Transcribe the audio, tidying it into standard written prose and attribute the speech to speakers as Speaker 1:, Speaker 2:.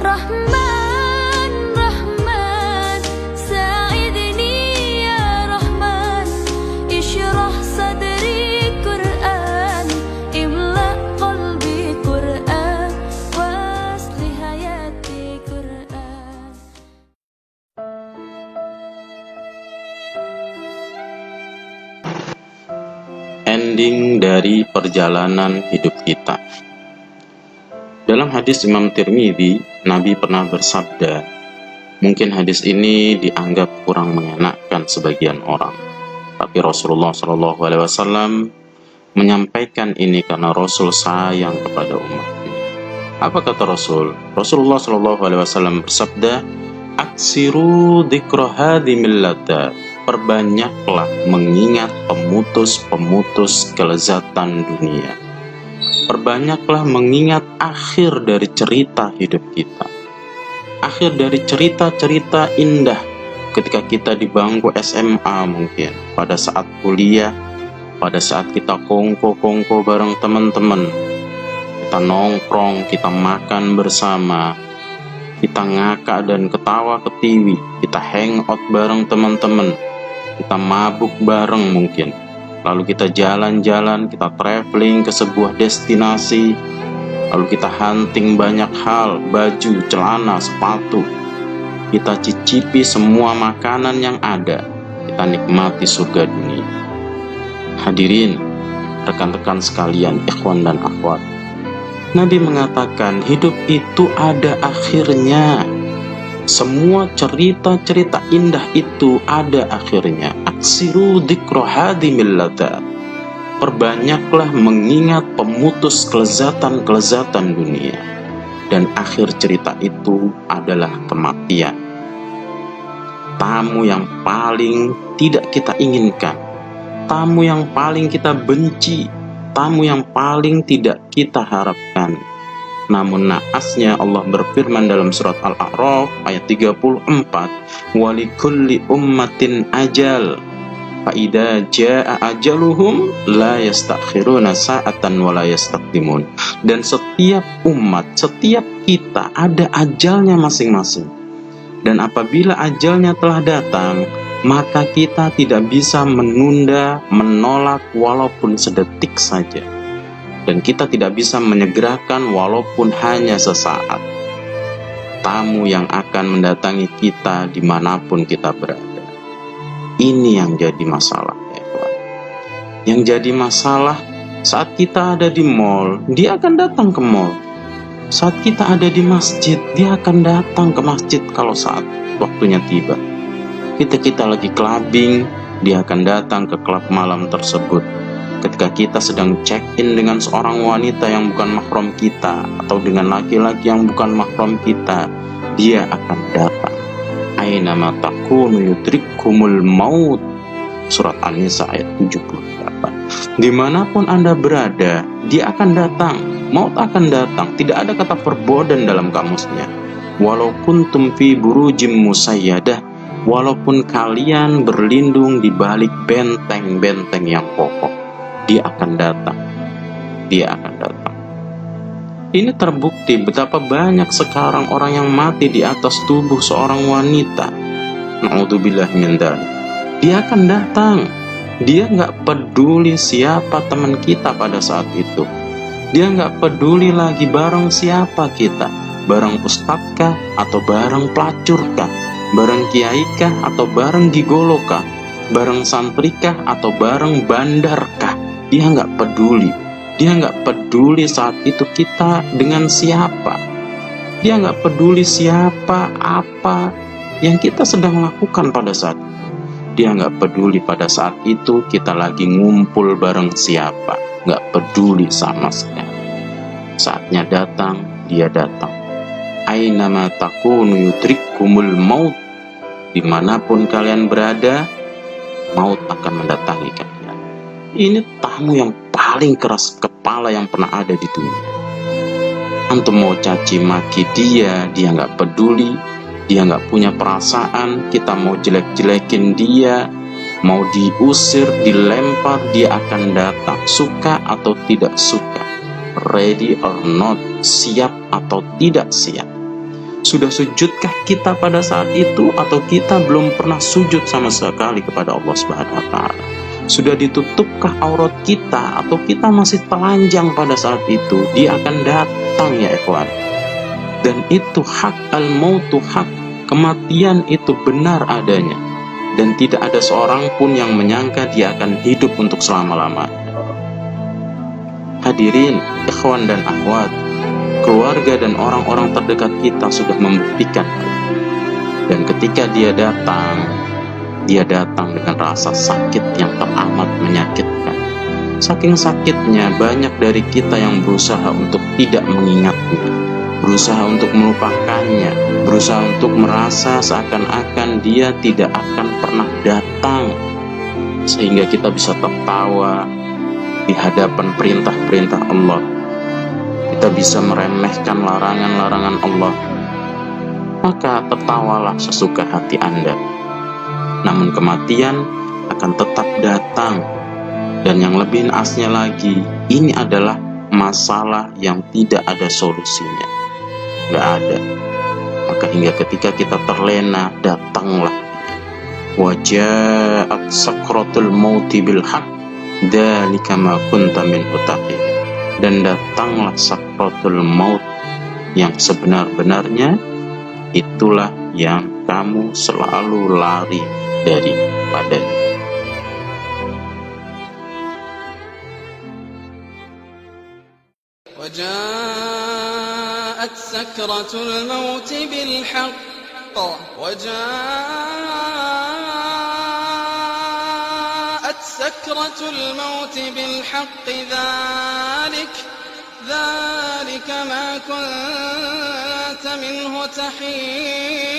Speaker 1: Rahman, Rahman, sa'idni ya Rahman, ishrah sadri Qur'an, imla qalbi Qur'an, wasli hayati Qur'an.
Speaker 2: Ending dari perjalanan hidup kita. Dalam hadis Imam Tirmidzi, Nabi pernah bersabda, mungkin hadis ini dianggap kurang mengenakan sebagian orang, tapi Rasulullah SAW menyampaikan ini karena Rasul sayang kepada umatnya. Apa kata Rasul? Rasulullah SAW bersabda, aksiru dzikra hadhimil ladzat, perbanyaklah mengingat pemutus-pemutus kelezatan dunia. Perbanyaklah mengingat akhir dari cerita hidup kita. Akhir dari cerita-cerita indah ketika kita di bangku SMA mungkin. Pada saat kuliah, pada saat kita kongko-kongko bareng teman-teman. Kita nongkrong, kita makan bersama. Kita ngakak dan ketawa ketiwi. Kita hangout bareng teman-teman. Kita mabuk bareng mungkin. Lalu kita jalan-jalan, kita traveling ke sebuah destinasi. Lalu kita hunting banyak hal, baju, celana, sepatu. Kita cicipi semua makanan yang ada. Kita nikmati surga dunia. Hadirin, rekan-rekan sekalian, ikhwan dan akhwat. Nabi mengatakan hidup itu ada akhirnya. Semua cerita-cerita indah itu ada akhirnya. Aksiru dzikra hadhimil ladzat. Perbanyaklah mengingat pemutus kelezatan-kelezatan dunia. Dan akhir cerita itu adalah kematian. Tamu yang paling tidak kita inginkan. Tamu yang paling kita benci. Tamu yang paling tidak kita harapkan. Namun naasnya Allah berfirman dalam surat Al-A'raf ayat 34, walikulli ummatin ajal fa idza jaa ajaluhum la yastakhiruna sa'atan wa la yastaqdimun. Dan setiap umat, setiap kita ada ajalnya masing-masing. Dan apabila ajalnya telah datang, maka kita tidak bisa menunda, menolak walaupun sedetik saja. Dan kita tidak bisa menyegerakan walaupun hanya sesaat. Tamu yang akan mendatangi kita dimanapun kita berada. Ini yang jadi masalah, ya Tuhan. Yang jadi masalah saat kita ada di mall, dia akan datang ke mall. Saat kita ada di masjid, dia akan datang ke masjid kalau saat waktunya tiba. Kita lagi clubbing, dia akan datang ke klub malam tersebut. Ketika kita sedang check-in dengan seorang wanita yang bukan mahram kita, atau dengan laki-laki yang bukan mahram kita, dia akan datang. Aina ma takunu yudrikkumul maut. Surat An-Nisa ayat 78. Dimanapun Anda berada, dia akan datang. Maut akan datang. Tidak ada kata perbodan dalam kamusnya. Walau kuntum fi burujim musayyadah, walaupun kalian berlindung di balik benteng-benteng yang kokoh, dia akan datang. Dia akan datang. Ini terbukti betapa banyak sekarang orang yang mati di atas tubuh seorang wanita. Na'udzubillah min dzalik. Dia akan datang. Dia nggak peduli siapa teman kita pada saat itu. Dia nggak peduli lagi bareng siapa kita. Bareng ustadzkah atau bareng pelacurkah? Bareng kiaikah atau bareng gigolokah? Bareng santrikah atau bareng bandarkah? Dia nggak peduli. Dia nggak peduli saat itu kita dengan siapa. Dia nggak peduli siapa, apa yang kita sedang lakukan pada saat itu. Dia nggak peduli pada saat itu kita lagi ngumpul bareng siapa. Nggak peduli sama sekali. Saatnya datang, dia datang. Ainama takunu yudrikkumul maut. Dimanapun kalian berada, maut akan mendatangi kalian. Ini tamu yang paling keras kepala yang pernah ada di dunia. Antum mau caci maki dia nggak peduli. Dia nggak punya perasaan. Kita mau jelek-jelekin dia, mau diusir, dilempar, dia akan datang. Suka atau tidak suka, ready or not, siap atau tidak siap. Sudah sujudkah kita pada saat itu, atau kita belum pernah sujud sama sekali kepada Allah Subhanahu wa Ta'ala? Sudah ditutupkah aurat kita, atau kita masih telanjang pada saat itu? Dia akan datang ya ikhwan. Dan itu hak, al-mautu hak, kematian itu benar adanya, dan tidak ada seorang pun yang menyangka dia akan hidup untuk selama-lamanya. Hadirin, ikhwan dan akhwat, keluarga dan orang-orang terdekat kita sudah membuktikan. Dan ketika dia datang dengan rasa sakit yang teramat menyakitkan. Saking sakitnya, banyak dari kita yang berusaha untuk tidak mengingatnya, berusaha untuk melupakannya, berusaha untuk merasa seakan-akan dia tidak akan pernah datang, sehingga kita bisa tertawa di hadapan perintah-perintah Allah. Kita bisa meremehkan larangan-larangan Allah. Maka tertawalah sesuka hati Anda. Namun kematian akan tetap datang. Dan yang lebih naasnya lagi, ini adalah masalah yang tidak ada solusinya. Gak ada. Maka hingga ketika kita terlena, datanglah waja'at sakratul mauti bil haq dzalika ma kunta minhu taqi. Dan datanglah sakratul maut yang sebenar-benarnya, itulah yang kamu selalu lari daripadanya.
Speaker 3: وجاءت سكرة الموت بالحق ذلك ما كنت منه تحيد